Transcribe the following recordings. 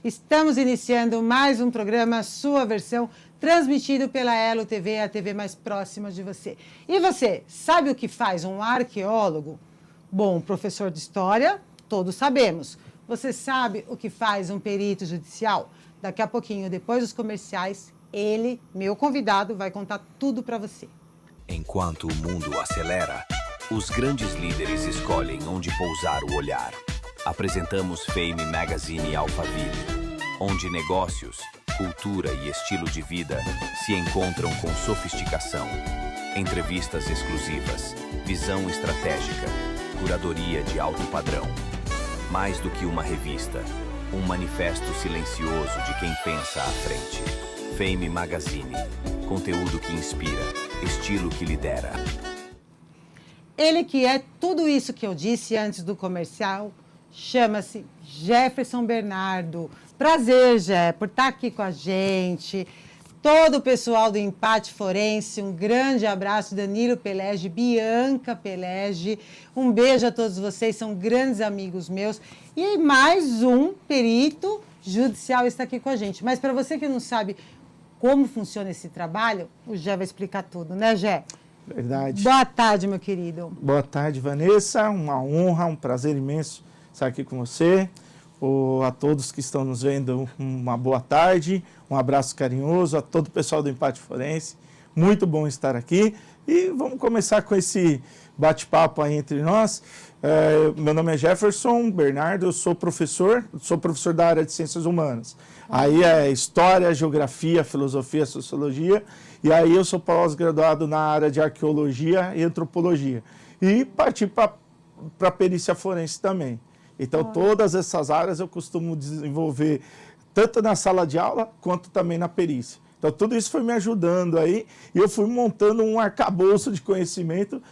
Estamos iniciando mais um programa, sua versão, transmitido pela Elo TV, a TV mais próxima de você. E você, sabe o que faz um arqueólogo? Bom, professor de história, todos sabemos. Você sabe o que faz um perito judicial? Daqui a pouquinho, depois dos comerciais, ele, meu convidado, vai contar tudo para você. Enquanto o mundo acelera, os grandes líderes escolhem onde pousar o olhar. Apresentamos Fame Magazine Alphaville, onde negócios, cultura e estilo de vida se encontram com sofisticação. Entrevistas exclusivas, visão estratégica, curadoria de alto padrão. Mais do que uma revista, um manifesto silencioso de quem pensa à frente. Fame Magazine, conteúdo que inspira, estilo que lidera. Ele que é tudo isso que eu disse antes do comercial, chama-se Jefferson Bernardo. Prazer, Jé, por estar aqui com a gente. Todo o pessoal do Empate Forense, um grande abraço, Danilo Pelege, Bianca Pelege, um beijo a todos vocês, são grandes amigos meus. E mais um perito judicial está aqui com a gente. Mas para você que não sabe como funciona esse trabalho, o Jé vai explicar tudo, né, Jé? Verdade. Boa tarde, meu querido. Boa tarde, Vanessa. Uma honra, um prazer imenso estar aqui com você. A todos que estão nos vendo, uma boa tarde, um abraço carinhoso a todo o pessoal do Empate Forense. Muito bom estar aqui e vamos começar com esse bate-papo aí entre nós. Meu nome é Jefferson Bernardo, eu sou professor da área de Ciências Humanas. Aí é História, Geografia, Filosofia, Sociologia, e aí eu sou pós-graduado na área de Arqueologia e Antropologia. E parti para a perícia forense também. Então, todas essas áreas eu costumo desenvolver tanto na sala de aula quanto também na perícia. Então, tudo isso foi me ajudando aí e eu fui montando um arcabouço de conhecimento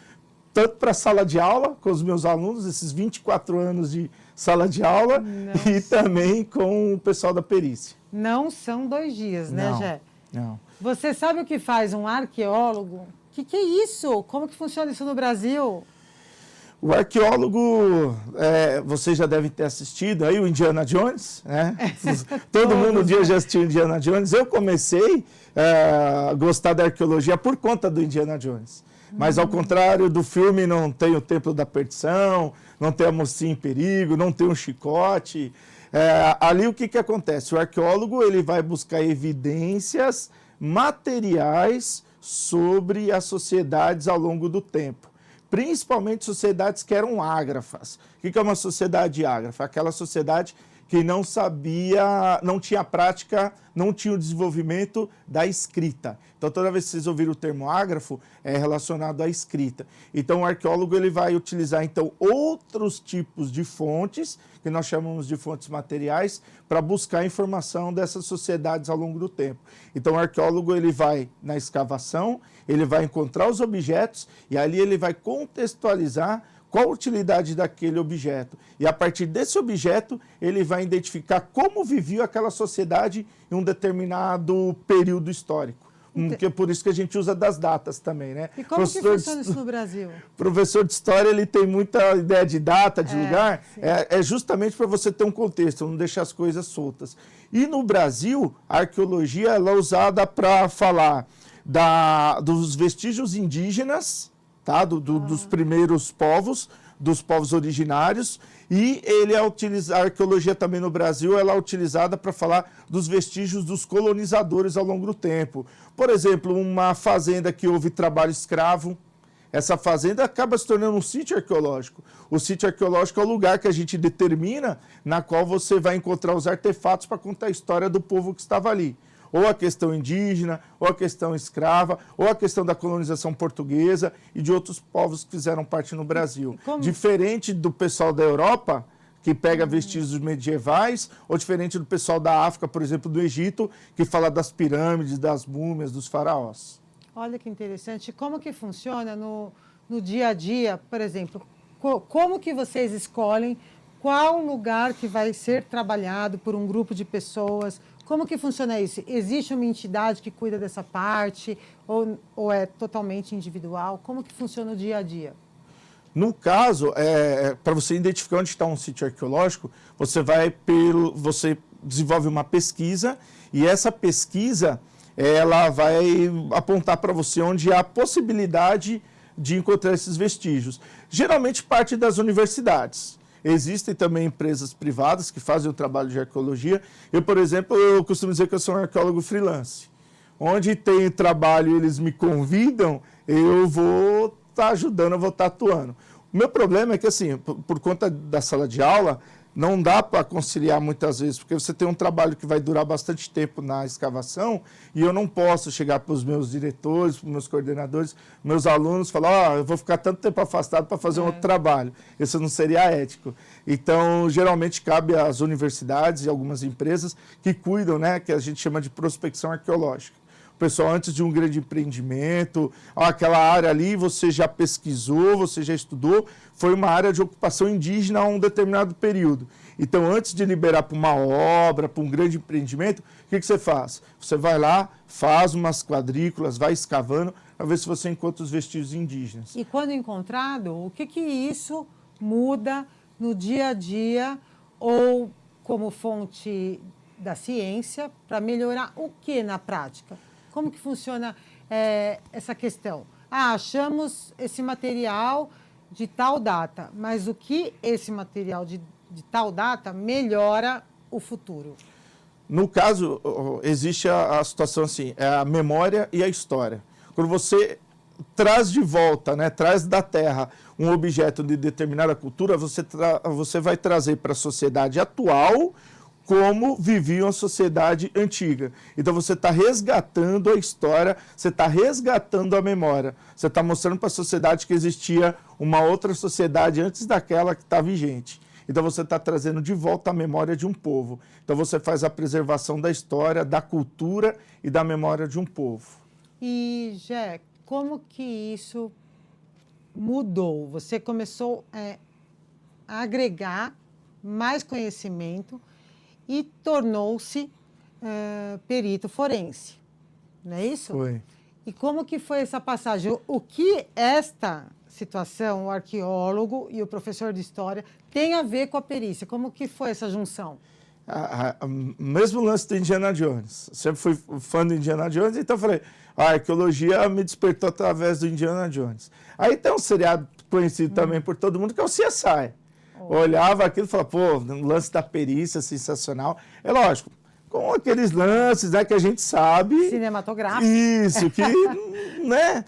tanto para a sala de aula com os meus alunos, esses 24 anos de sala de aula, e também com o pessoal da perícia. Não são 2 dias, né, Jé? Não. Você sabe o que faz um arqueólogo? O que é isso? Como que funciona isso no Brasil? O arqueólogo, vocês já devem ter assistido aí o Indiana Jones, né? Todo mundo um dia já assistiu Indiana Jones. Eu comecei a gostar da arqueologia por conta do Indiana Jones. Mas ao contrário do filme, não tem o Templo da Perdição, não tem a mocinha em perigo, não tem um chicote. Ali o que acontece? O arqueólogo ele vai buscar evidências materiais sobre as sociedades ao longo do tempo. Principalmente sociedades que eram ágrafas. O que é uma sociedade ágrafa? Aquela sociedade que não sabia, não tinha prática, não tinha o desenvolvimento da escrita. Então, toda vez que vocês ouviram o termo ágrafo, é relacionado à escrita. Então, o arqueólogo ele vai utilizar, então, outros tipos de fontes, que nós chamamos de fontes materiais, para buscar informação dessas sociedades ao longo do tempo. Então, o arqueólogo ele vai na escavação, ele vai encontrar os objetos e ali ele vai contextualizar qual a utilidade daquele objeto. E a partir desse objeto, ele vai identificar como vivia aquela sociedade em um determinado período histórico. Que é por isso que a gente usa das datas também, né? E como que funciona isso no Brasil? Professor de história, ele tem muita ideia de data, de lugar, é justamente para você ter um contexto, não deixar as coisas soltas. E no Brasil, a arqueologia ela é usada para falar dos vestígios indígenas, tá? Dos primeiros povos, dos povos originários, e a arqueologia também no Brasil ela é utilizada para falar dos vestígios dos colonizadores ao longo do tempo. Por exemplo, uma fazenda que houve trabalho escravo, essa fazenda acaba se tornando um sítio arqueológico. O sítio arqueológico é o lugar que a gente determina na qual você vai encontrar os artefatos para contar a história do povo que estava ali. Ou a questão indígena, ou a questão escrava, ou a questão da colonização portuguesa e de outros povos que fizeram parte no Brasil. Diferente do pessoal da Europa, que pega vestígios medievais, ou diferente do pessoal da África, por exemplo, do Egito, que fala das pirâmides, das múmias, dos faraós. Olha que interessante. Como que funciona no dia a dia, por exemplo? Como que vocês escolhem qual lugar que vai ser trabalhado por um grupo de pessoas? Como que funciona isso? Existe uma entidade que cuida dessa parte ou é totalmente individual? Como que funciona o dia a dia? No caso, para você identificar onde está um sítio arqueológico, você desenvolve uma pesquisa e essa pesquisa ela vai apontar para você onde há possibilidade de encontrar esses vestígios. Geralmente parte das universidades. Existem também empresas privadas que fazem o trabalho de arqueologia. Eu, por exemplo, eu costumo dizer que eu sou um arqueólogo freelance. Onde tem trabalho e eles me convidam, eu vou estar ajudando, eu vou estar atuando. O meu problema é que, assim, por conta da sala de aula, não dá para conciliar muitas vezes, porque você tem um trabalho que vai durar bastante tempo na escavação e eu não posso chegar para os meus diretores, para os meus coordenadores, meus alunos, falar, eu vou ficar tanto tempo afastado para fazer um outro trabalho. Isso não seria ético. Então, geralmente, cabe às universidades e algumas empresas que cuidam, né, que a gente chama de prospecção arqueológica. O pessoal, antes de um grande empreendimento, aquela área ali você já pesquisou, você já estudou, foi uma área de ocupação indígena a um determinado período. Então, antes de liberar para uma obra, para um grande empreendimento, o que você faz? Você vai lá, faz umas quadrículas, vai escavando, para ver se você encontra os vestígios indígenas. E quando encontrado, o que isso muda no dia a dia ou como fonte da ciência para melhorar o que na prática? Como que funciona essa questão? Achamos esse material de tal data, mas o que esse material de tal data melhora o futuro? No caso, existe a situação assim, é a memória e a história. Quando você traz de volta, né, traz da terra um objeto de determinada cultura, você vai trazer para a sociedade atual como vivia a sociedade antiga. Então você está resgatando a história, você está resgatando a memória, você está mostrando para a sociedade que existia uma outra sociedade antes daquela que está vigente. Então você está trazendo de volta a memória de um povo. Então você faz a preservação da história, da cultura e da memória de um povo. E, Jé, como que isso mudou? Você começou a agregar mais conhecimento e tornou-se perito forense, não é isso? Foi. E como que foi essa passagem? O que esta situação, o arqueólogo e o professor de história, tem a ver com a perícia? Como que foi essa junção? Mesmo lance do Indiana Jones. Sempre fui fã do Indiana Jones, então falei, a arqueologia me despertou através do Indiana Jones. Aí tem um seriado conhecido também por todo mundo, que é o CSI. Olhava aquilo e falava, pô, o lance da perícia, sensacional. É lógico, com aqueles lances, né, que a gente sabe... Cinematográfico. Isso, que, né...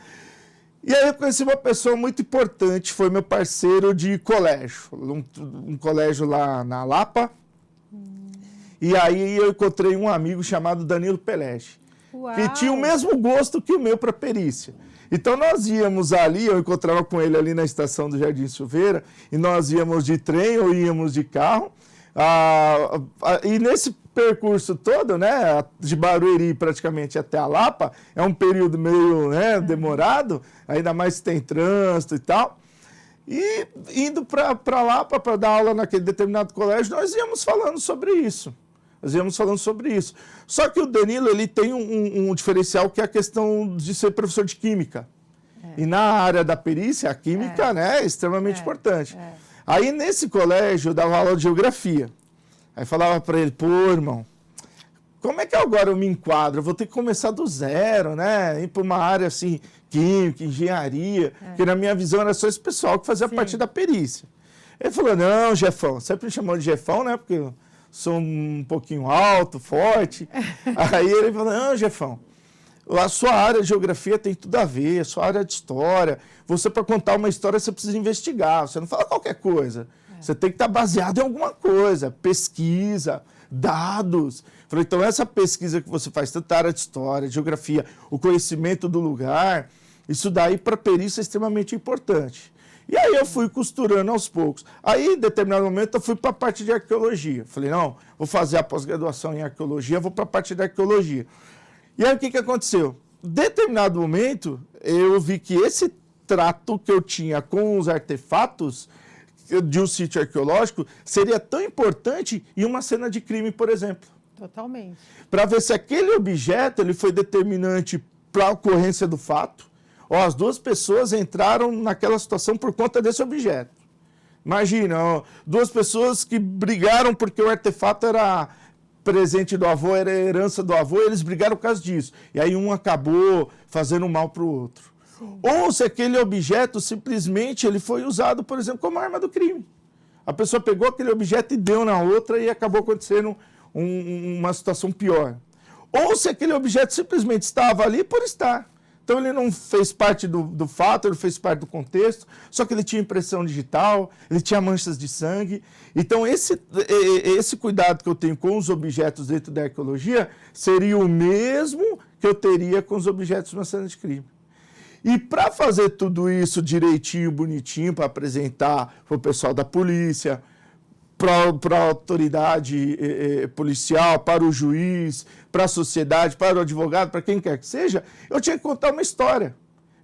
E aí eu conheci uma pessoa muito importante, foi meu parceiro de colégio, um colégio lá na Lapa. E aí eu encontrei um amigo chamado Danilo Pelege, que tinha o mesmo gosto que o meu para perícia. Então nós íamos ali, eu encontrava com ele ali na estação do Jardim Silveira, e nós íamos de trem ou íamos de carro. E nesse percurso todo, né, de Barueri praticamente até a Lapa, é um período meio, né, demorado, ainda mais se tem trânsito e tal. E indo para Lapa para dar aula naquele determinado colégio, nós íamos falando sobre isso. Só que o Danilo, ele tem um diferencial, que é a questão de ser professor de química. E na área da perícia, a química, né, é extremamente importante. Aí, nesse colégio, eu dava aula de geografia. Aí falava para ele, pô, irmão, como é que agora eu me enquadro? Eu vou ter que começar do zero, né? Ir para uma área, assim, química, engenharia, que na minha visão era só esse pessoal que fazia parte da perícia. Ele falou, não, Jefão, sempre me chamou de Jefão, né, porque eu sou um pouquinho alto, forte. Aí ele falou, não, Jefão, a sua área de geografia tem tudo a ver, a sua área de história. Você, para contar uma história, você precisa investigar, você não fala qualquer coisa. Você tem que estar baseado em alguma coisa, pesquisa, dados. Falei, então essa pesquisa que você faz, tanto a área de história, de geografia, o conhecimento do lugar, isso daí para perícia é extremamente importante. E aí eu fui costurando aos poucos. Aí, em determinado momento, eu fui para a parte de arqueologia. Falei, não, vou fazer a pós-graduação em arqueologia, vou para a parte da arqueologia. E aí o que aconteceu? Em determinado momento, eu vi que esse trato que eu tinha com os artefatos de um sítio arqueológico seria tão importante em uma cena de crime, por exemplo. Totalmente. Para ver se aquele objeto ele foi determinante para a ocorrência do fato, Ó, as duas pessoas entraram naquela situação por conta desse objeto. Imagina, ó, duas pessoas que brigaram porque o artefato era presente do avô, era herança do avô, e eles brigaram por causa disso. E aí um acabou fazendo mal para o outro. Sim. Ou se aquele objeto simplesmente ele foi usado, por exemplo, como arma do crime. A pessoa pegou aquele objeto e deu na outra e acabou acontecendo uma situação pior. Ou se aquele objeto simplesmente estava ali por estar. Então ele não fez parte do fato, ele fez parte do contexto, só que ele tinha impressão digital, ele tinha manchas de sangue. Então esse cuidado que eu tenho com os objetos dentro da arqueologia seria o mesmo que eu teria com os objetos na cena de crime. E para fazer tudo isso direitinho, bonitinho, para apresentar para o pessoal da polícia, para a autoridade policial, para o juiz, para a sociedade, para o advogado, para quem quer que seja, eu tinha que contar uma história.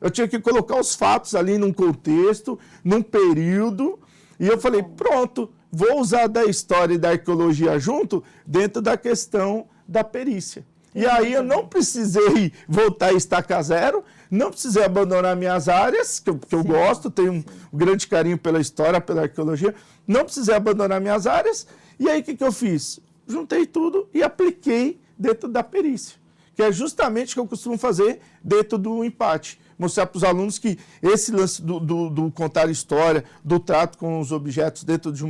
Eu tinha que colocar os fatos ali num contexto, num período, e eu falei, pronto, vou usar da história e da arqueologia junto dentro da questão da perícia. E aí eu não precisei voltar a estaca zero, não precisei abandonar minhas áreas, que eu gosto, tenho um grande carinho pela história, pela arqueologia, não precisei abandonar minhas áreas, e aí o que eu fiz? Juntei tudo e apliquei dentro da perícia, que é justamente o que eu costumo fazer dentro do empate. Mostrar para os alunos que esse lance do contar história, do trato com os objetos dentro de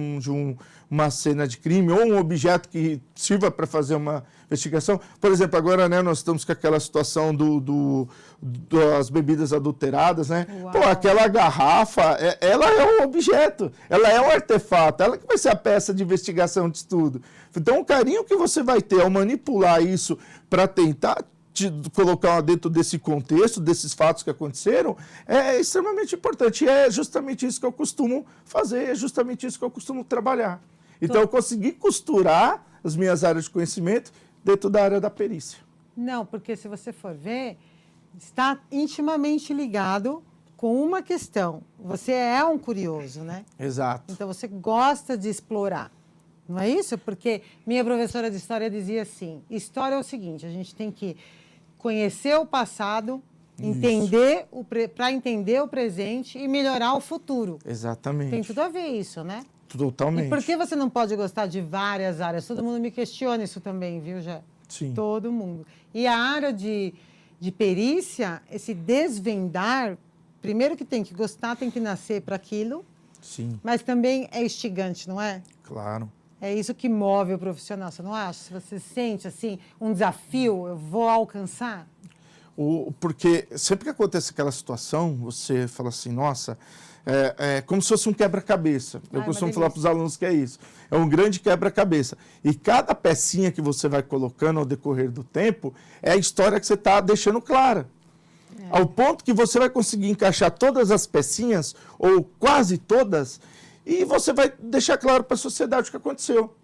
uma cena de crime, ou um objeto que sirva para fazer uma investigação. Por exemplo, agora, né, nós estamos com aquela situação das bebidas adulteradas, né? Uau. Pô, aquela garrafa, ela é um objeto, ela é um artefato, ela que vai ser a peça de investigação de estudo. Então, o carinho que você vai ter ao manipular isso para tentar colocar dentro desse contexto, desses fatos que aconteceram, é extremamente importante. E é justamente isso que eu costumo fazer, é justamente isso que eu costumo trabalhar. Então, eu consegui costurar as minhas áreas de conhecimento dentro da área da perícia. Não, porque se você for ver, está intimamente ligado com uma questão. Você é um curioso, né? Exato. Então, você gosta de explorar. Não é isso? Porque minha professora de história dizia assim, história é o seguinte, a gente tem que conhecer o passado, para entender o presente e melhorar o futuro. Exatamente. Tem tudo a ver isso, né? Totalmente. E por que você não pode gostar de várias áreas? Todo mundo me questiona isso também, viu, Jé? Sim. Todo mundo. E a área de perícia, esse desvendar, primeiro que tem que gostar, tem que nascer para aquilo. Sim. Mas também é instigante, não é? Claro. É isso que move o profissional, você não acha? Se você sente, assim, um desafio, eu vou alcançar? Porque sempre que acontece aquela situação, você fala assim, nossa, é como se fosse um quebra-cabeça. Eu costumo falar para os alunos que é isso. É um grande quebra-cabeça. E cada pecinha que você vai colocando ao decorrer do tempo, é a história que você está deixando clara. Ao ponto que você vai conseguir encaixar todas as pecinhas, ou quase todas, e você vai deixar claro para a sociedade o que aconteceu,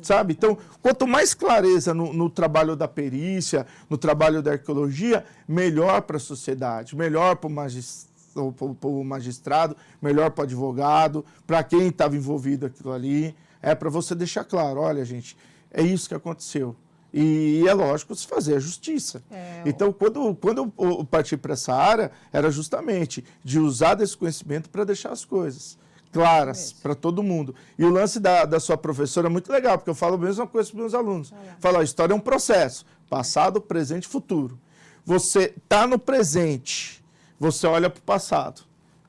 sabe? Então, quanto mais clareza no trabalho da perícia, no trabalho da arqueologia, melhor para a sociedade, melhor para o magistrado, melhor para o advogado, para quem estava envolvido aquilo ali. É para você deixar claro, olha, gente, é isso que aconteceu. E é lógico se fazer a justiça. Então, quando eu parti para essa área, era justamente de usar desse conhecimento para deixar as coisas claras para todo mundo. E o lance da sua professora é muito legal, porque eu falo a mesma coisa para os meus alunos. Falo, a história é um processo, passado, presente e futuro. Você está no presente, você olha para o passado,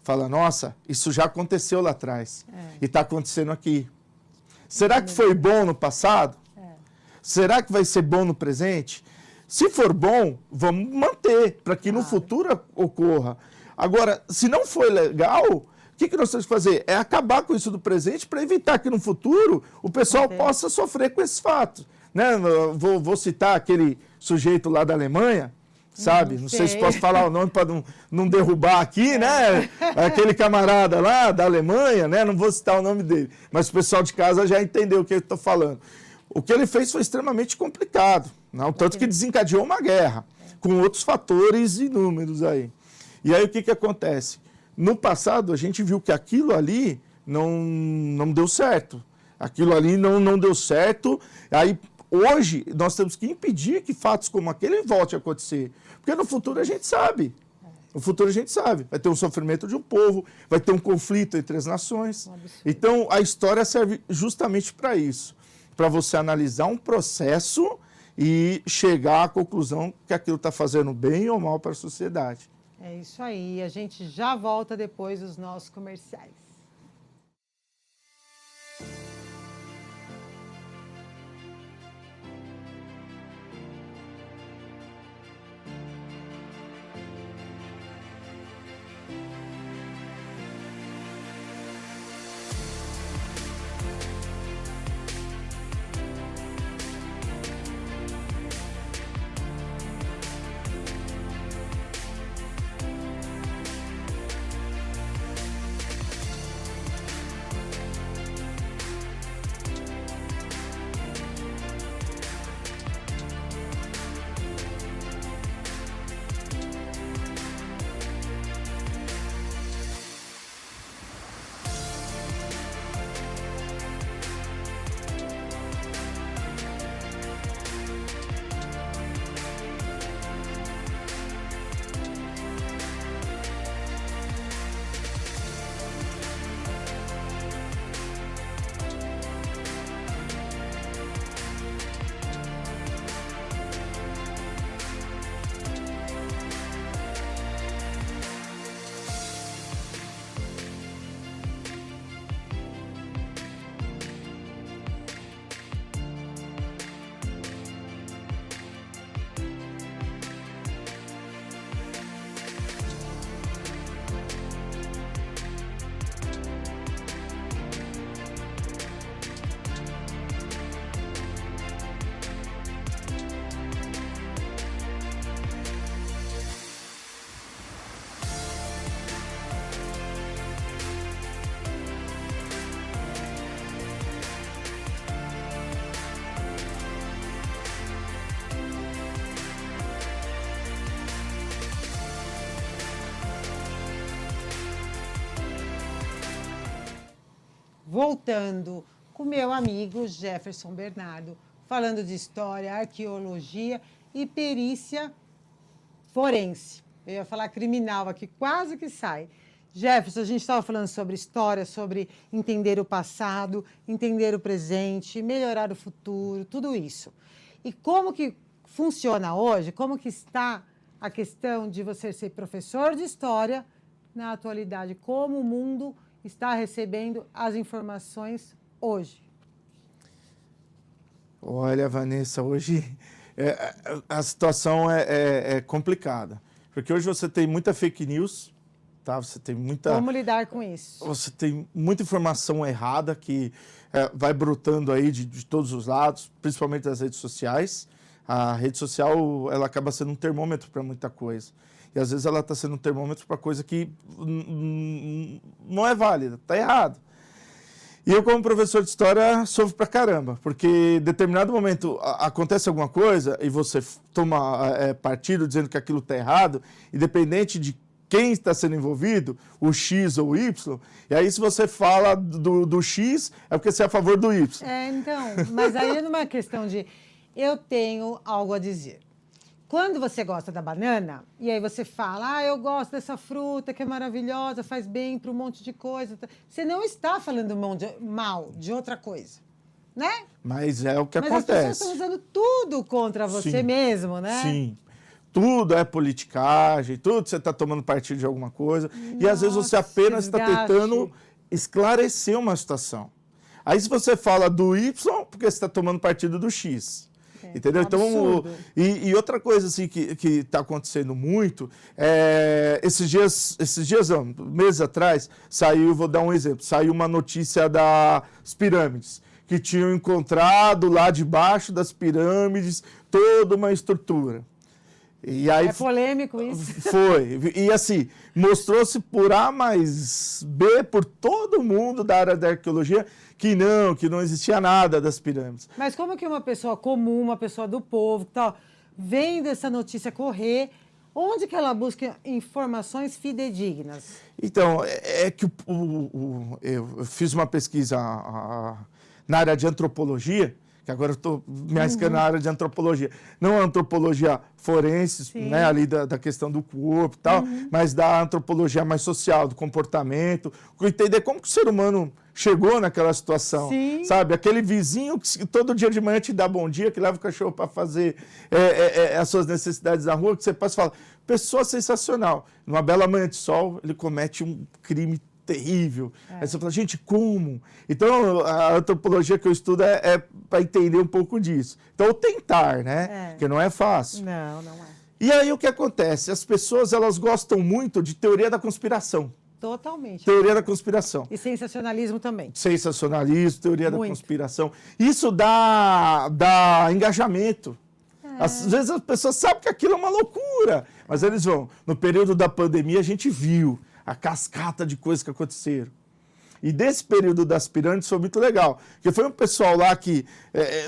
fala, nossa, isso já aconteceu lá atrás e está acontecendo aqui. Será que foi bom no passado? Será que vai ser bom no presente? Se for bom, vamos manter, para que no futuro ocorra. Agora, se não foi legal, o que nós temos que fazer? É acabar com isso do presente para evitar que no futuro o pessoal possa sofrer com esses fatos. Né? Vou citar aquele sujeito lá da Alemanha, sabe? Não sei se posso falar o nome para não derrubar aqui, né? Aquele camarada lá da Alemanha, né? Não vou citar o nome dele, mas o pessoal de casa já entendeu o que eu estou falando. O que ele fez foi extremamente complicado, não? Tanto que desencadeou uma guerra, com outros fatores inúmeros aí. E aí o que acontece? No passado, a gente viu que aquilo ali não deu certo. Aquilo ali não deu certo. Aí, hoje, nós temos que impedir que fatos como aquele voltem a acontecer. Porque no futuro a gente sabe. O futuro a gente sabe, vai ter um sofrimento de um povo, vai ter um conflito entre as nações. Então, a história serve justamente para isso, para você analisar um processo e chegar à conclusão que aquilo está fazendo bem ou mal para a sociedade. É isso aí, a gente já volta depois dos nossos comerciais. Voltando com meu amigo Jefferson Bernardo, falando de história, arqueologia e perícia forense. Eu ia falar criminal aqui, quase que sai. Jefferson, a gente estava falando sobre história, sobre entender o passado, entender o presente, melhorar o futuro, tudo isso. E como que funciona hoje, como que está a questão de você ser professor de história na atualidade, como o mundo está recebendo as informações hoje? Olha, Vanessa, hoje a situação é complicada, porque hoje você tem muita fake news, tá? Você tem muita... Como lidar com isso? Você tem muita informação errada que vai brotando aí de todos os lados, principalmente das redes sociais. A rede social, ela acaba sendo um termômetro para muita coisa. E às vezes ela está sendo um termômetro para coisa que não é válida, está errado. E eu, como professor de história, sofro pra caramba, porque em determinado momento acontece alguma coisa e você toma partido dizendo que aquilo está errado, independente de quem está sendo envolvido, o X ou o Y, e aí se você fala do X, é porque você é a favor do Y. Então, mas aí é numa questão de eu tenho algo a dizer. Quando você gosta da banana, e aí você fala, eu gosto dessa fruta que é maravilhosa, faz bem para um monte de coisa. Você não está falando mal de outra coisa, né? Mas é o que Mas acontece. Mas as pessoas estão usando tudo contra você mesmo, né? Sim. Tudo é politicagem, tudo você está tomando partido de alguma coisa. Nossa, e às vezes você apenas está tentando esclarecer uma situação. Aí se você fala do Y, porque você está tomando partido do X. Entendeu? Então, e outra coisa assim, que está acontecendo muito, esses dias não, meses atrás, saiu, vou dar um exemplo, saiu uma notícia das pirâmides, que tinham encontrado lá debaixo das pirâmides toda uma estrutura. E aí, é polêmico isso. Foi. E assim, mostrou-se por A mais B, por todo mundo da área da arqueologia, que não existia nada das pirâmides. Mas como que uma pessoa comum, uma pessoa do povo, que tá vendo essa notícia correr, onde que ela busca informações fidedignas? Então, que eu fiz uma pesquisa na área de antropologia, que agora eu estou me arriscando na área de antropologia. Não a antropologia forense, né, ali da questão do corpo e tal, mas da antropologia mais social, do comportamento, entender como que o ser humano chegou naquela situação, sabe? Aquele vizinho que todo dia de manhã te dá bom dia, que leva o cachorro para fazer as suas necessidades na rua, que você passa e fala, pessoa sensacional. Numa bela manhã de sol, ele comete um crime terrível. Aí você fala, gente, como? Então, a antropologia que eu estudo é para entender um pouco disso. Então, o tentar, né? Porque não é fácil. Não, não é. E aí, o que acontece? As pessoas, elas gostam muito de teoria da conspiração. Totalmente. Teoria da conspiração. E sensacionalismo também. Sensacionalismo, teoria da conspiração. Isso dá engajamento. Às vezes as pessoas sabem que aquilo é uma loucura, mas eles vão. No período da pandemia, a gente viu a cascata de coisas que aconteceram. E desse período das pirâmides foi muito legal, porque foi um pessoal lá que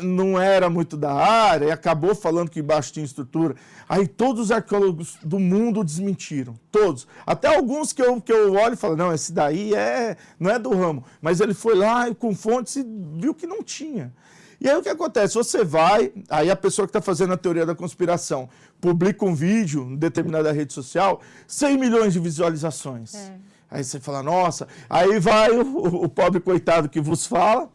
não era muito da área e acabou falando que embaixo tinha estrutura. Aí todos os arqueólogos do mundo desmentiram, todos. Até alguns que eu olho e falo, não, esse daí não é do ramo. Mas ele foi lá e com fontes e viu que não tinha. E aí o que acontece? Você vai, aí a pessoa que está fazendo a teoria da conspiração publica um vídeo em determinada rede social, 100 milhões de visualizações. Aí você fala, nossa, aí vai o pobre coitado que vos fala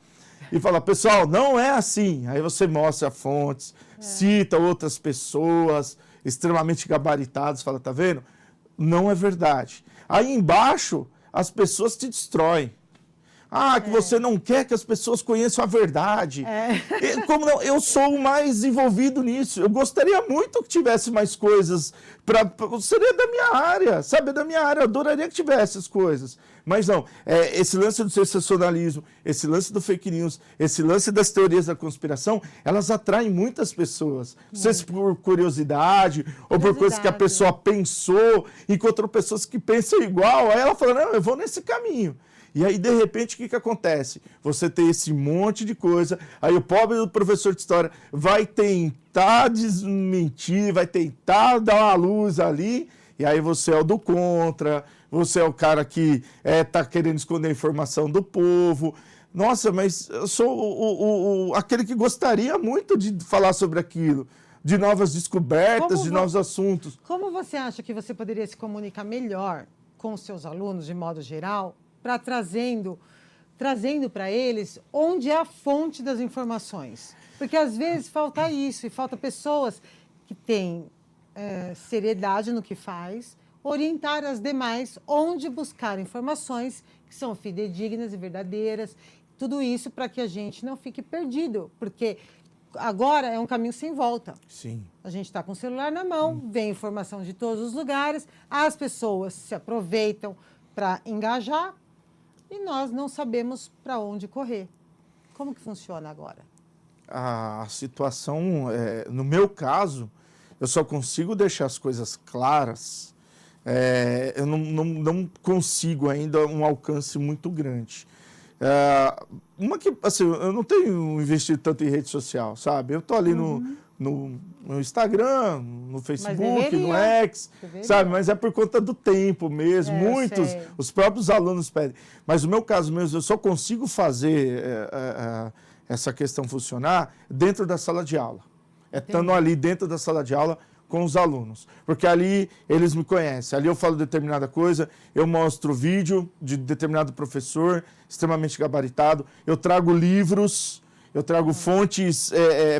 e fala, pessoal, não é assim. Aí você mostra fontes, cita outras pessoas extremamente gabaritadas, fala, tá vendo? Não é verdade. Aí embaixo, as pessoas te destroem. Ah, que você não quer que as pessoas conheçam a verdade. Como não? Eu sou o mais envolvido nisso. Eu gostaria muito que tivesse mais coisas. Seria da minha área, sabe? Da minha área. Eu adoraria que tivesse as coisas. Mas não. Esse lance do sensacionalismo, esse lance do fake news, esse lance das teorias da conspiração, elas atraem muitas pessoas. Não sei se por curiosidade ou por coisas que a pessoa pensou, encontrou pessoas que pensam igual. Aí ela fala, não, eu vou nesse caminho. E aí, de repente, o que acontece? Você tem esse monte de coisa, aí o pobre do professor de história vai tentar desmentir, vai tentar dar uma luz ali, e aí você é o do contra, você é o cara que está querendo esconder a informação do povo. Nossa, mas eu sou aquele que gostaria muito de falar sobre aquilo, de novas descobertas, de novos assuntos. Como você acha que você poderia se comunicar melhor com os seus alunos, de modo geral, para trazendo para eles onde é a fonte das informações? Porque às vezes falta isso, e falta pessoas que têm seriedade no que faz, orientar as demais onde buscar informações que são fidedignas e verdadeiras, tudo isso para que a gente não fique perdido, porque agora é um caminho sem volta. Sim. A gente está com o celular na mão, vem informação de todos os lugares, as pessoas se aproveitam para engajar, e nós não sabemos para onde correr. Como que funciona agora? A situação, no meu caso, eu só consigo deixar as coisas claras, eu não consigo ainda um alcance muito grande. Assim, eu não tenho investido tanto em rede social, sabe? Eu estou ali no Instagram, no Facebook, no X, sabe? Mas é por conta do tempo mesmo. Muitos, os próprios alunos pedem. Mas no meu caso mesmo, eu só consigo fazer essa questão funcionar dentro da sala de aula. Estando ali dentro da sala de aula com os alunos. Porque ali eles me conhecem. Ali eu falo determinada coisa, eu mostro vídeo de determinado professor, extremamente gabaritado. Eu trago livros, eu trago fontes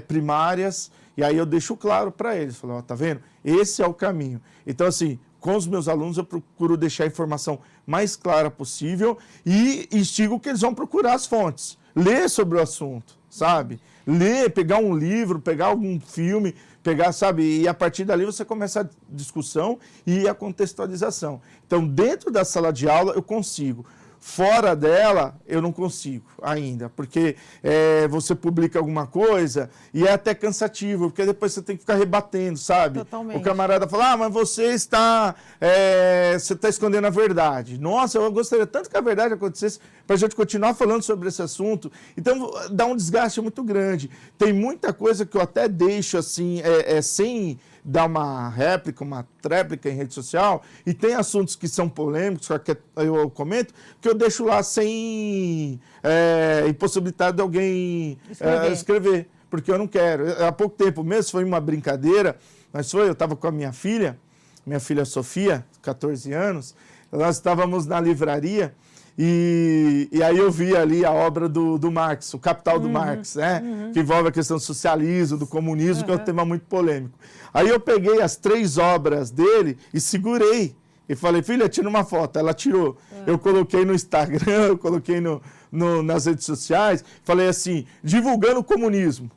primárias, e aí eu deixo claro para eles. Falo, ó, tá vendo? Esse é o caminho. Então, assim, com os meus alunos eu procuro deixar a informação mais clara possível e instigo que eles vão procurar as fontes. Ler sobre o assunto, sabe? Ler, pegar um livro, pegar algum filme, pegar, sabe? E a partir dali você começa a discussão e a contextualização. Então, dentro da sala de aula eu consigo. Fora dela, eu não consigo ainda, porque você publica alguma coisa e é até cansativo, porque depois você tem que ficar rebatendo, sabe? Totalmente. O camarada fala, mas você está escondendo a verdade. Nossa, eu gostaria tanto que a verdade acontecesse para a gente continuar falando sobre esse assunto. Então, dá um desgaste muito grande. Tem muita coisa que eu até deixo assim, sem dar uma réplica, uma tréplica em rede social, e tem assuntos que são polêmicos, só que eu comento, que eu deixo lá sem impossibilidade de alguém escrever, porque eu não quero. Há pouco tempo mesmo, foi uma brincadeira, mas eu estava com a minha filha Sofia, 14 anos, nós estávamos na livraria, e aí eu vi ali a obra do Marx, o Capital do Marx, né? Que envolve a questão do socialismo, do comunismo, que é um tema muito polêmico. Aí eu peguei as 3 obras dele e segurei. E falei, filha, tira uma foto. Ela tirou. Eu coloquei no Instagram, eu coloquei nas redes sociais, falei assim, divulgando o comunismo.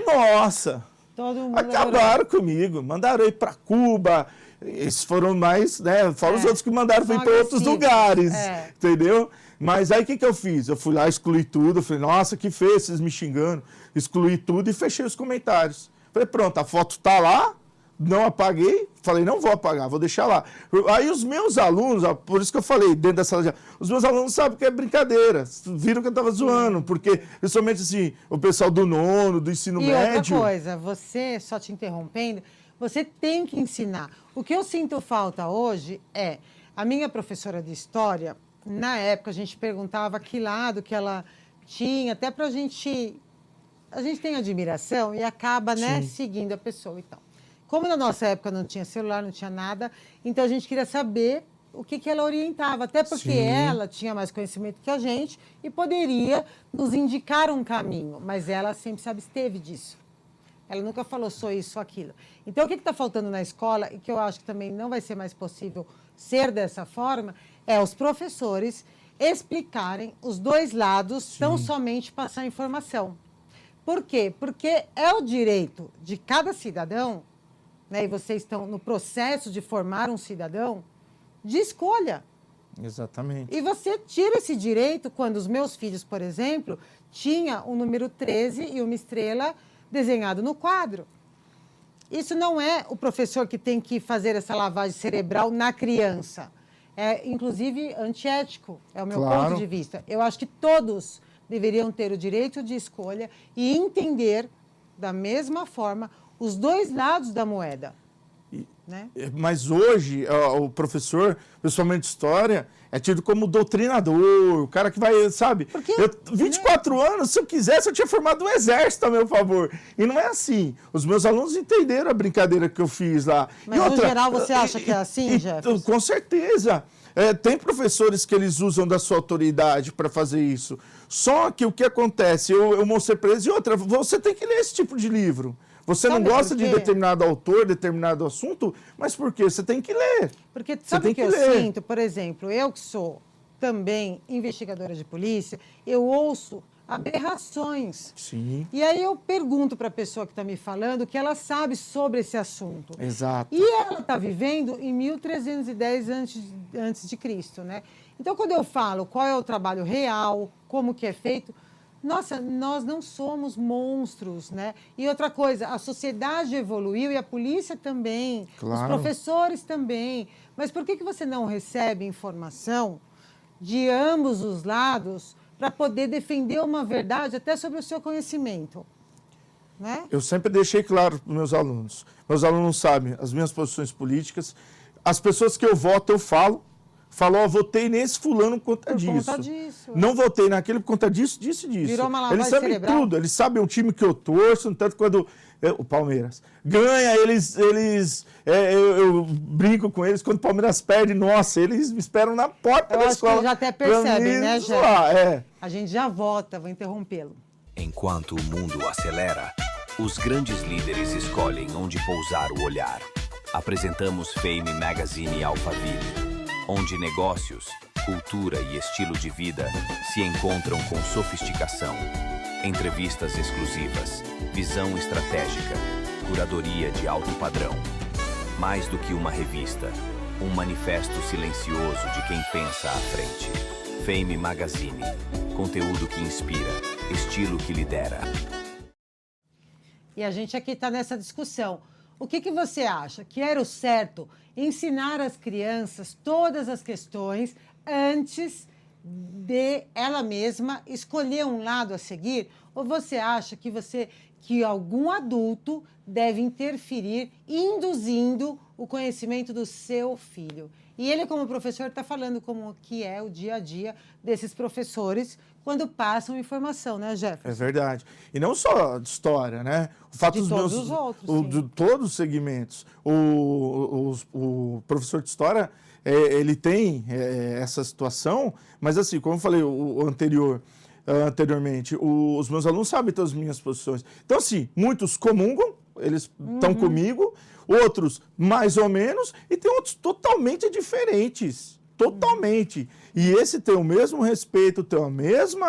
Nossa! Todo mundo acabaram comigo, mandaram ir para Cuba. Esses foram mais, né? Fora os outros que mandaram ir para outros lugares, entendeu? Mas aí o que eu fiz? Eu fui lá, excluí tudo, eu falei, nossa, que feio, vocês me xingando. Excluí tudo e fechei os comentários. Falei, pronto, a foto tá lá, não apaguei, falei, não vou apagar, vou deixar lá. Aí os meus alunos, por isso que eu falei, dentro da sala de aula, os meus alunos sabem que é brincadeira, viram que eu estava zoando, porque, principalmente assim, o pessoal do nono, do ensino médio... E outra coisa, você, só te interrompendo, você tem que ensinar. O que eu sinto falta hoje é, a minha professora de história, na época a gente perguntava que lado que ela tinha, até para a gente tem admiração e acaba, né, seguindo a pessoa e tal. Como na nossa época não tinha celular, não tinha nada, então a gente queria saber o que ela orientava, até porque ela tinha mais conhecimento que a gente e poderia nos indicar um caminho, mas ela sempre se absteve disso. Ela nunca falou sou isso, sou aquilo. Então, o que está faltando na escola, e que eu acho que também não vai ser mais possível ser dessa forma, é os professores explicarem os 2 lados, tão somente passar informação. Por quê? Porque é o direito de cada cidadão, né, e vocês estão no processo de formar um cidadão, de escolha. Exatamente. E você tira esse direito quando os meus filhos, por exemplo, tinha o número 13 e uma estrela desenhado no quadro. Isso não é o professor que tem que fazer essa lavagem cerebral na criança. É, inclusive, antiético, é o meu ponto de vista. Eu acho que todos deveriam ter o direito de escolha e entender, da mesma forma, os 2 lados da moeda. Né? Mas hoje, o professor, principalmente de história, é tido como doutrinador, o cara que vai, sabe? Porque, 24 anos, se eu quisesse, eu tinha formado um exército a meu favor. E não é assim. Os meus alunos entenderam a brincadeira que eu fiz lá. Mas, no geral, você acha que é assim, Jefferson? Com certeza. Tem professores que eles usam da sua autoridade para fazer isso. Só que o que acontece? Eu mostrei para eles, e outra, você tem que ler esse tipo de livro. Você não gosta de determinado autor, determinado assunto, mas por quê? Você tem que ler. Porque sabe o que eu sinto? Por exemplo, eu que sou também investigadora de polícia, eu ouço aberrações. Sim. E aí eu pergunto para a pessoa que está me falando o que ela sabe sobre esse assunto. Exato. E ela está vivendo em 1310 antes de Cristo, né? Então, quando eu falo qual é o trabalho real, como que é feito... Nossa, nós não somos monstros, né? E outra coisa, a sociedade evoluiu e a polícia também, os professores também. Mas por que você não recebe informação de ambos os lados para poder defender uma verdade até sobre o seu conhecimento? Né? Eu sempre deixei claro para os meus alunos. Meus alunos sabem as minhas posições políticas. As pessoas que eu voto, eu falo. Falou, votei nesse fulano por conta disso. Não votei naquele por conta disso, disso e disso. Virou uma lavagem eles sabem cerebral. tudo, eles sabem o time que eu torço, tanto quando o Palmeiras ganha, eu brinco com eles, quando o Palmeiras perde, nossa, eles me esperam na porta da escola. Eu acho que já até percebem, né, Jé? A gente já vota, vou interrompê-lo. Enquanto o mundo acelera, os grandes líderes escolhem onde pousar o olhar. Apresentamos Fame Magazine Alphaville, onde negócios, cultura e estilo de vida se encontram com sofisticação. Entrevistas exclusivas, visão estratégica, curadoria de alto padrão. Mais do que uma revista, um manifesto silencioso de quem pensa à frente. Fame Magazine, conteúdo que inspira, estilo que lidera. E a gente aqui está nessa discussão. O que você acha? Que era o certo ensinar às crianças todas as questões antes de ela mesma escolher um lado a seguir? Ou você acha que você que algum adulto deve interferir, induzindo o conhecimento do seu filho. E ele, como professor, está falando como que é o dia a dia desses professores quando passam informação, né, Jefferson? É verdade. E não só de história, né? O fato De todos os outros, de todos os segmentos. O professor de história, ele tem essa situação, mas assim, como eu falei anteriormente, os meus alunos sabem todas as minhas posições. Então, assim, muitos comungam, eles estão comigo, outros mais ou menos, e tem outros totalmente diferentes. Totalmente. E esse tem o mesmo respeito, tem o mesmo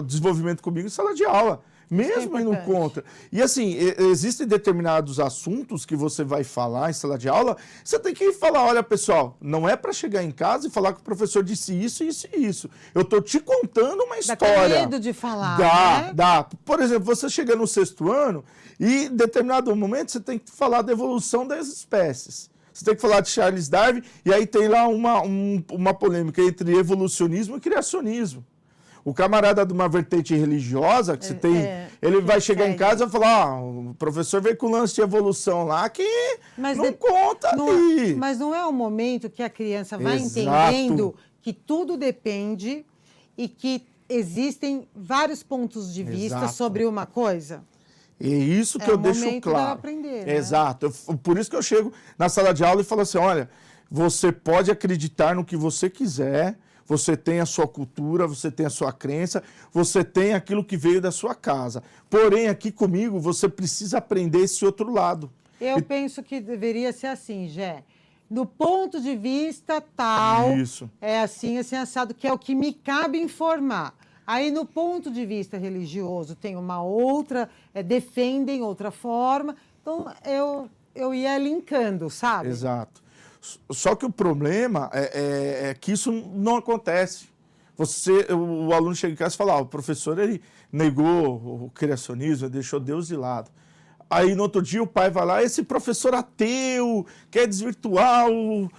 desenvolvimento comigo em sala de aula. Mesmo indo contra. E assim, existem determinados assuntos que você vai falar em sala de aula, você tem que falar, olha pessoal, não é para chegar em casa e falar que o professor disse isso, isso e isso. Eu estou te contando uma história. Dá medo de falar, né? Dá. Por exemplo, você chega no 6º ano e em determinado momento você tem que falar da evolução das espécies. Você tem que falar de Charles Darwin e aí tem lá uma polêmica entre evolucionismo e criacionismo. O camarada de uma vertente religiosa que você tem, ele vai chegar em casa e vai falar, o professor veio com o lance de evolução lá que não conta ali. Mas não é o momento que a criança vai entendendo que tudo depende e que existem vários pontos de vista sobre uma coisa? É isso que eu deixo claro. Dela aprender, né? Exato. Por isso que eu chego na sala de aula e falo assim, olha, você pode acreditar no que você quiser, você tem a sua cultura, você tem a sua crença, você tem aquilo que veio da sua casa. Porém, aqui comigo, você precisa aprender esse outro lado. Eu penso que deveria ser assim, Gé. Do ponto de vista tal, é assim, assado, que é o que me cabe informar. Aí, no ponto de vista religioso, tem uma outra, defendem outra forma. Então, eu ia linkando, sabe? Exato. Só que o problema é que isso não acontece. O aluno chega em casa e fala, o professor ele negou o criacionismo, deixou Deus de lado. Aí no outro dia o pai vai lá, esse professor ateu, quer desvirtuar o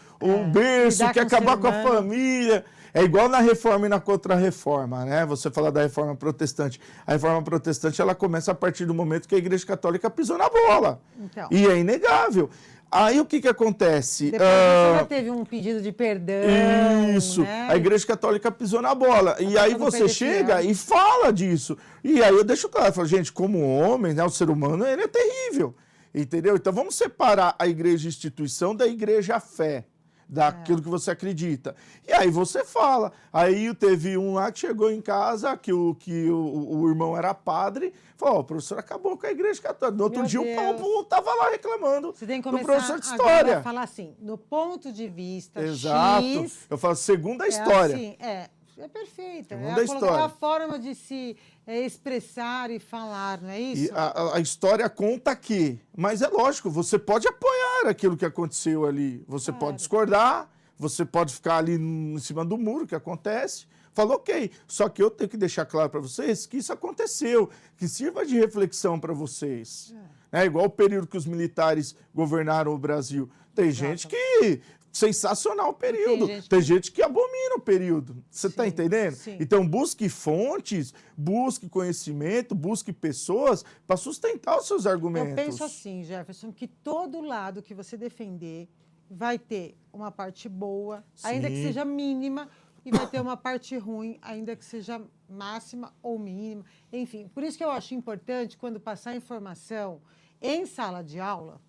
berço, quer acabar com a família. É igual na reforma e na contra-reforma, né? Você fala da reforma protestante. A reforma protestante ela começa a partir do momento que a Igreja Católica pisou na bola. Então. E é inegável. Aí o que acontece? Depois você já teve um pedido de perdão. Isso, né? A Igreja Católica pisou na bola. E aí você chega e fala disso. E aí eu deixo claro, eu falo, gente, como homem, né, o ser humano, ele é terrível. Entendeu? Então vamos separar a igreja instituição da igreja fé. Daquilo que você acredita. E aí você fala. Aí teve um lá que chegou em casa, que o irmão era padre, falou, o professor acabou com a igreja católica. No outro dia o Paulo estava lá reclamando você tem que do professor de história. A falar assim, no ponto de vista Exato. X... Eu falo, segundo a história. Assim, é perfeita. Segundo a história. É a forma de se expressar e falar, não é isso? E a história conta que, mas é lógico, você pode apoiar aquilo que aconteceu ali, você pode discordar, você pode ficar ali em cima do muro, que acontece, fala ok, só que eu tenho que deixar claro para vocês que isso aconteceu, que sirva de reflexão para vocês. É igual o período que os militares governaram o Brasil. Tem gente que... Sensacional o período. Tem gente que abomina o período. Você está entendendo? Sim. Então, busque fontes, busque conhecimento, busque pessoas para sustentar os seus argumentos. Eu penso assim, Jefferson, que todo lado que você defender vai ter uma parte boa, ainda que seja mínima, e vai ter uma parte ruim, ainda que seja máxima ou mínima. Enfim, por isso que eu acho importante, quando passar informação em sala de aula,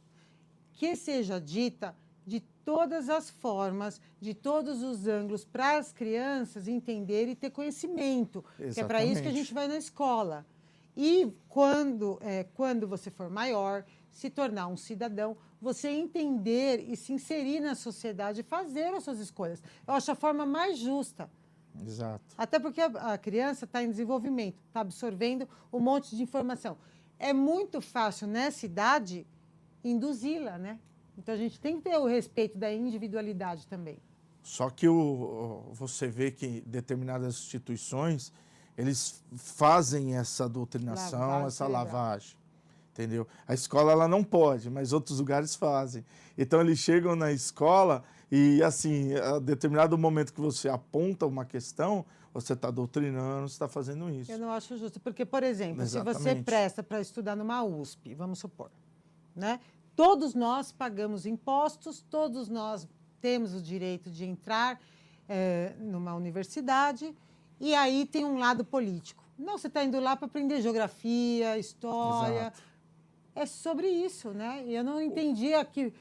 que seja dita de todas as formas, de todos os ângulos, para as crianças entenderem e ter conhecimento. Exatamente. Que é para isso que a gente vai na escola. E quando você for maior, se tornar um cidadão, você entender e se inserir na sociedade e fazer as suas escolhas. Eu acho a forma mais justa. Exato. Até porque a criança está em desenvolvimento, está absorvendo um monte de informação. É muito fácil, nessa idade, induzi-la, né? Então, a gente tem que ter o respeito da individualidade também. Só que você vê que determinadas instituições, eles fazem essa doutrinação, essa lavagem. entendeu? A escola ela não pode, mas outros lugares fazem. Então eles chegam na escola e, assim, a determinado momento que você aponta uma questão, você está doutrinando, você está fazendo isso. Eu não acho justo, porque, por exemplo, se você Exatamente. presta para estudar numa USP, vamos supor, né? Todos nós pagamos impostos, todos nós temos o direito de entrar numa universidade, e aí tem um lado político. Não, você está indo lá para aprender geografia, história. Exato. É sobre isso, né? E eu não entendi a que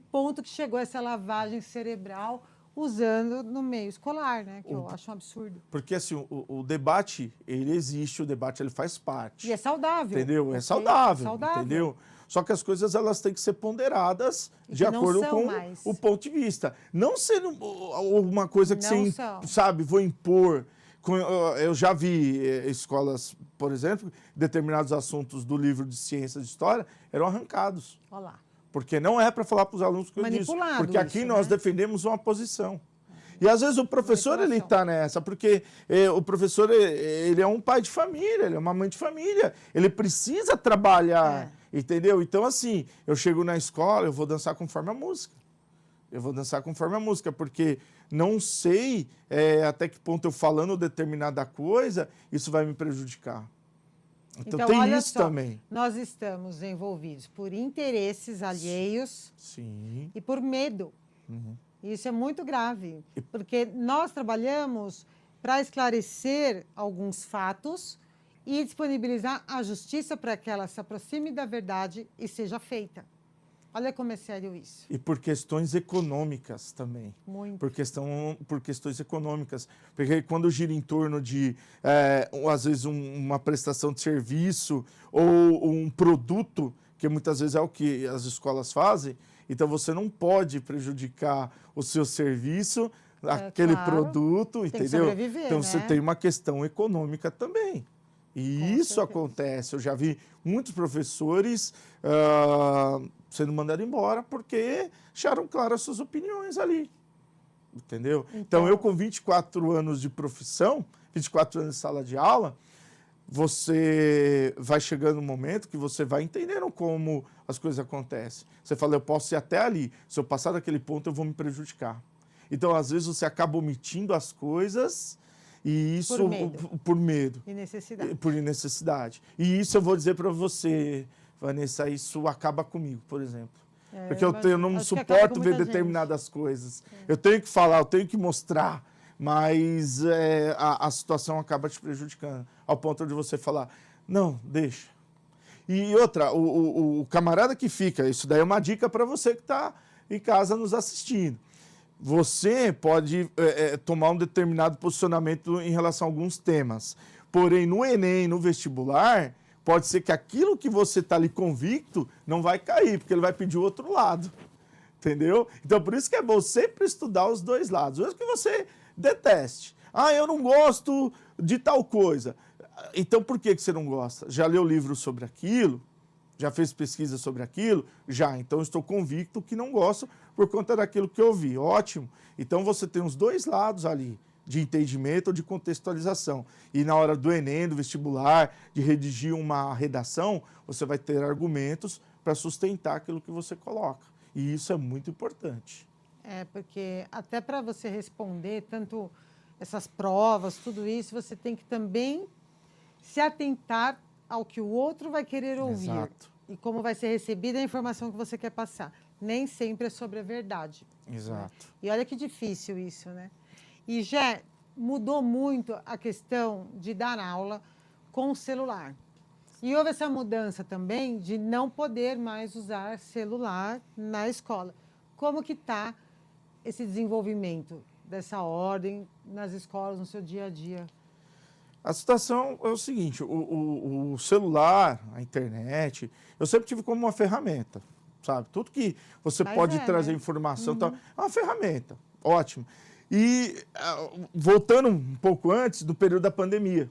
ponto que chegou essa lavagem cerebral usando no meio escolar, né? Que eu acho um absurdo. Porque, assim, o debate, ele existe, o debate ele faz parte. E é saudável. Entendeu? Okay? É saudável, saudável, entendeu? Só que as coisas elas têm que ser ponderadas E de que não acordo são com mais. o ponto de vista. Não sendo uma coisa que Não você, são. sabe, vou impor. Eu já vi escolas, por exemplo, determinados assuntos do livro de ciência e história eram arrancados. Olha lá. Porque não é para falar para os alunos coisa disso. Manipulado Porque aqui isso, nós né? defendemos uma posição. E às vezes o professor ele Manipulação. está nessa, porque o professor ele é um pai de família, ele é uma mãe de família, ele precisa trabalhar, entendeu? Então assim, eu chego na escola, eu vou dançar conforme a música. Eu vou dançar conforme a música, porque não sei até que ponto eu falando determinada coisa, isso vai me prejudicar. Então tem olha isso só, também. Nós estamos envolvidos por interesses alheios Sim. e por medo. Uhum. Isso é muito grave, porque nós trabalhamos para esclarecer alguns fatos e disponibilizar a justiça para que ela se aproxime da verdade e seja feita. Olha como é sério isso. E por questões econômicas também. Muito. Por questões econômicas. Porque quando gira em torno de, às vezes, uma prestação de serviço ou um produto, que muitas vezes é o que as escolas fazem, então você não pode prejudicar o seu serviço, aquele claro. produto, Tem que entendeu? sobreviver, Então né? você tem uma questão econômica também. E Com isso certeza. acontece. Eu já vi muitos professores sendo mandados embora porque deixaram claras suas opiniões ali. Entendeu? Então, eu com 24 anos de profissão, 24 anos de sala de aula, você vai chegando um momento que você vai entendendo como as coisas acontecem. Você fala, eu posso ir até ali. Se eu passar daquele ponto, eu vou me prejudicar. Então, às vezes, você acaba omitindo as coisas e isso por medo. E necessidade. Por necessidade. E isso eu vou dizer para você, Vanessa, isso acaba comigo, por exemplo. Porque eu não suporto ver determinadas coisas. Eu tenho que falar, eu tenho que mostrar, mas a situação acaba te prejudicando, ao ponto de você falar, não, deixa. E outra, o camarada que fica, isso daí é uma dica para você que está em casa nos assistindo. Você pode tomar um determinado posicionamento em relação a alguns temas. Porém, no Enem, no vestibular, pode ser que aquilo que você está ali convicto não vai cair, porque ele vai pedir o outro lado. Entendeu? Então, por isso que é bom sempre estudar os dois lados. Mesmo que você deteste. Ah, eu não gosto de tal coisa. Então, por que você não gosta? Já leu livro sobre aquilo? Já fez pesquisa sobre aquilo? Já. Então, eu estou convicto que não gosto por conta daquilo que eu ouvi. Ótimo. Então, você tem os dois lados ali, de entendimento ou de contextualização. E na hora do Enem, do vestibular, de redigir uma redação, você vai ter argumentos para sustentar aquilo que você coloca. E isso é muito importante. Porque até para você responder tanto essas provas, tudo isso, você tem que também se atentar ao que o outro vai querer ouvir. Exato. E como vai ser recebida a informação que você quer passar. Nem sempre é sobre a verdade. Exato. Né? E olha que difícil isso, né? E já mudou muito a questão de dar aula com o celular. E houve essa mudança também de não poder mais usar celular na escola. Como que está esse desenvolvimento dessa ordem nas escolas, no seu dia a dia? A situação é o seguinte, o celular, a internet, eu sempre tive como uma ferramenta, sabe? Tudo que você pode trazer informação, é uma ferramenta, ótimo. E voltando um pouco antes do período da pandemia,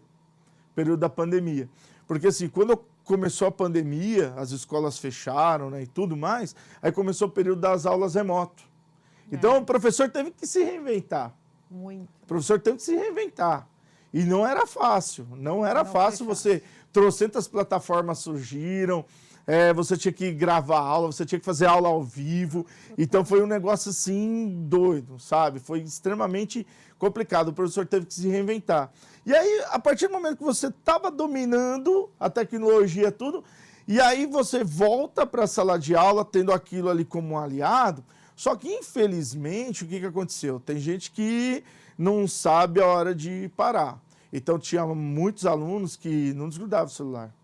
porque assim, quando começou a pandemia, as escolas fecharam, né, e tudo mais, aí começou o período das aulas remoto. Então o professor teve que se reinventar. Muito. O professor teve que se reinventar. E não era fácil, não era fácil. Você, trocentas plataformas surgiram, você tinha que gravar aula, você tinha que fazer aula ao vivo. Então foi um negócio assim doido, sabe? Foi extremamente complicado. O professor teve que se reinventar. E aí, a partir do momento que você estava dominando a tecnologia, tudo, e aí você volta para a sala de aula tendo aquilo ali como um aliado. Só que, infelizmente, o que aconteceu? Tem gente que não sabe a hora de parar. Então, tinha muitos alunos que não desgrudavam o celular.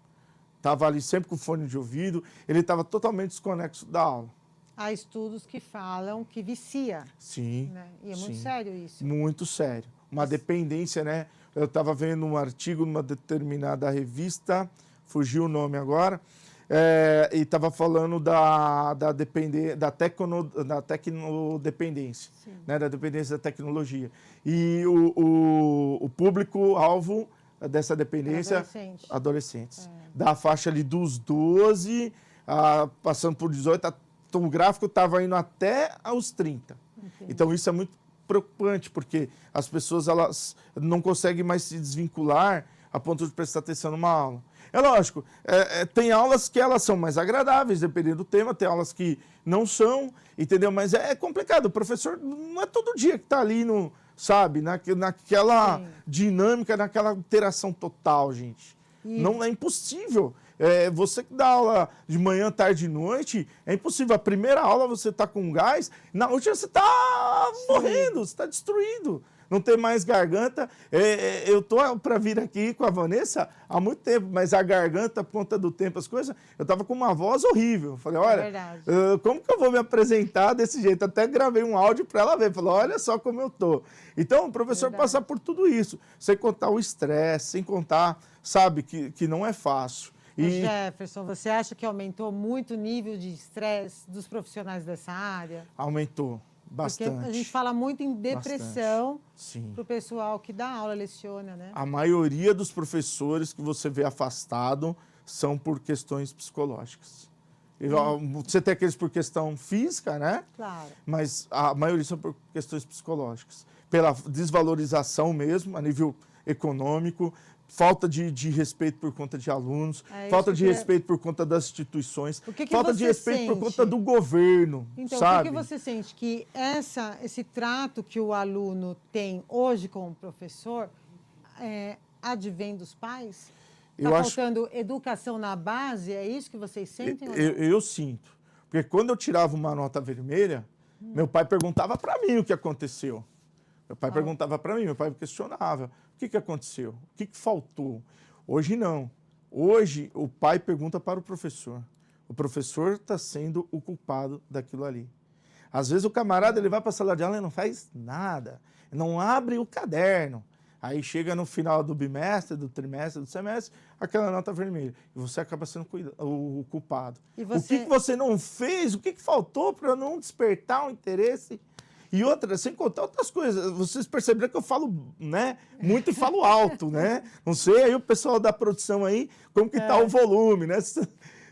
Estava ali sempre com fone de ouvido, ele estava totalmente desconexo da aula. Há estudos que falam que vicia. Sim. Né? E é muito sim. sério isso. Muito sério. Uma dependência, né? Eu estava vendo um artigo numa determinada revista, fugiu o nome agora, e estava falando da tecnodependência, né? Da dependência da tecnologia. E o público-alvo dessa dependência, adolescentes. Da faixa ali dos 12, passando por 18, o gráfico estava indo até aos 30. Entendi. Então isso é muito preocupante, porque as pessoas elas não conseguem mais se desvincular a ponto de prestar atenção numa aula. É lógico, tem aulas que elas são mais agradáveis, dependendo do tema, tem aulas que não são, entendeu? Mas é complicado, o professor não é todo dia que está ali, sabe, naquela dinâmica, naquela interação total, gente. Não é impossível. Você que dá aula de manhã, tarde e noite, é impossível. A primeira aula você está com gás, na última você está morrendo, você está destruído. Não tem mais garganta. Eu estou para vir aqui com a Vanessa há muito tempo, mas a garganta, por conta do tempo, as coisas, eu estava com uma voz horrível. Falei, olha, como que eu vou me apresentar desse jeito? Até gravei um áudio para ela ver. Falei, olha só como eu estou. Então, o professor passa por tudo isso, sem contar o estresse, sem contar, sabe, que não é fácil. Jefferson, você acha que aumentou muito o nível de estresse dos profissionais dessa área? Aumentou bastante. Porque a gente fala muito em depressão para o pessoal que dá aula, leciona, né? A maioria dos professores que você vê afastado são por questões psicológicas. Você tem aqueles por questão física, né? Claro. Mas a maioria são por questões psicológicas. Pela desvalorização mesmo, a nível econômico, falta de respeito por conta de alunos, falta de respeito por conta das instituições, falta de respeito por conta do governo, então, sabe? O que você sente que esse trato que o aluno tem hoje com o professor advém dos pais? Está faltando educação na base? É isso que vocês sentem? Eu sinto. Porque quando eu tirava uma nota vermelha, meu pai perguntava para mim o que aconteceu. Meu pai perguntava para mim, meu pai me questionava. O que aconteceu? O que faltou? Hoje não. Hoje o pai pergunta para o professor. O professor está sendo o culpado daquilo ali. Às vezes o camarada ele vai para a sala de aula e não faz nada. Não abre o caderno. Aí chega no final do bimestre, do trimestre, do semestre, aquela nota vermelha. E você acaba sendo o culpado. O que você não fez? O que faltou para não despertar o interesse? E outra, sem contar outras coisas, vocês perceberam que eu falo, né, muito e falo alto, né? Não sei aí o pessoal da produção aí, como que tá o volume, né?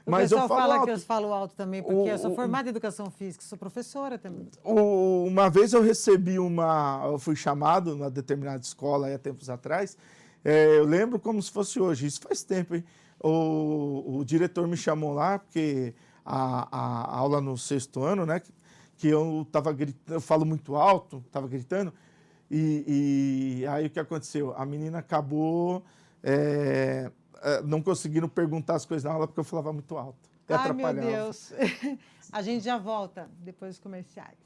Mas o pessoal fala que eu falo alto também, porque eu sou formada em educação física, sou professora também. Uma vez eu recebi eu fui chamado numa determinada escola aí há tempos atrás, eu lembro como se fosse hoje, isso faz tempo, hein? O diretor me chamou lá, porque a aula no 6º ano, né? Que eu estava gritando, eu falo muito alto, estava gritando, e aí o que aconteceu? A menina acabou não conseguindo perguntar as coisas na aula porque eu falava muito alto. Ai, meu Deus. A gente já volta depois dos comerciais.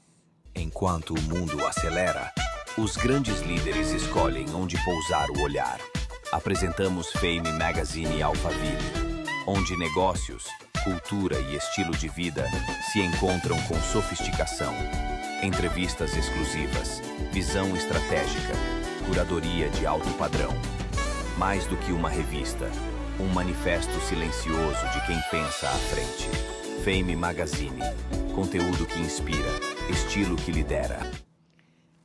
Enquanto o mundo acelera, os grandes líderes escolhem onde pousar o olhar. Apresentamos Fame Magazine Alphaville, onde negócios, cultura e estilo de vida se encontram com sofisticação. Entrevistas exclusivas, visão estratégica, curadoria de alto padrão. Mais do que uma revista, um manifesto silencioso de quem pensa à frente. Fame Magazine, conteúdo que inspira, estilo que lidera.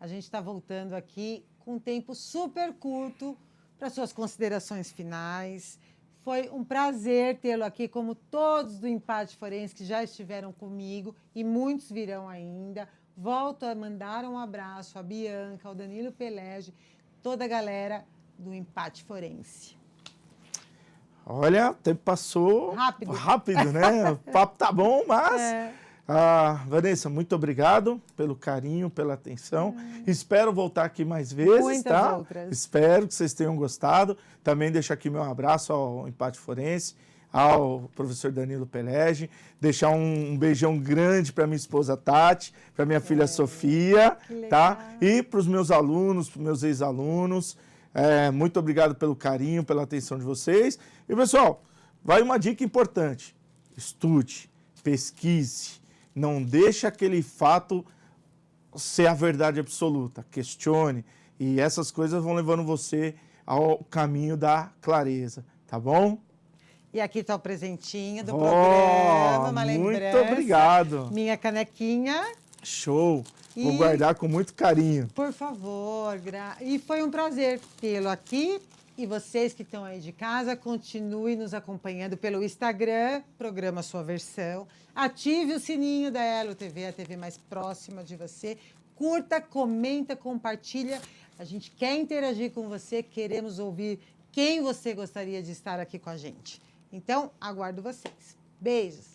A gente está voltando aqui com um tempo super curto para suas considerações finais. Foi um prazer tê-lo aqui, como todos do Empate Forense que já estiveram comigo e muitos virão ainda. Volto a mandar um abraço à Bianca, ao Danilo Pelege, toda a galera do Empate Forense. Olha, o tempo passou rápido, né? O papo tá bom, mas... Vanessa, muito obrigado pelo carinho, pela atenção. Espero voltar aqui mais vezes, Muitas tá? outras. Espero que vocês tenham gostado. Também deixo aqui meu abraço ao Empate Forense, ao professor Danilo Pelegi, deixar um beijão grande para minha esposa Tati, para minha filha Sofia, tá? E para os meus alunos, para os meus ex-alunos. Muito obrigado pelo carinho, pela atenção de vocês. E, pessoal, vai uma dica importante. Estude, pesquise, não deixe aquele fato ser a verdade absoluta. Questione. E essas coisas vão levando você ao caminho da clareza, tá bom? E aqui está o presentinho do programa, uma lembrança. Muito obrigado. Minha canequinha. Show. Vou guardar com muito carinho. Por favor. E foi um prazer tê-lo aqui. E vocês que estão aí de casa, continuem nos acompanhando pelo Instagram, programa Sua Versão. Ative o sininho da Elo TV, a TV mais próxima de você. Curta, comenta, compartilha. A gente quer interagir com você, queremos ouvir quem você gostaria de estar aqui com a gente. Então, aguardo vocês. Beijos!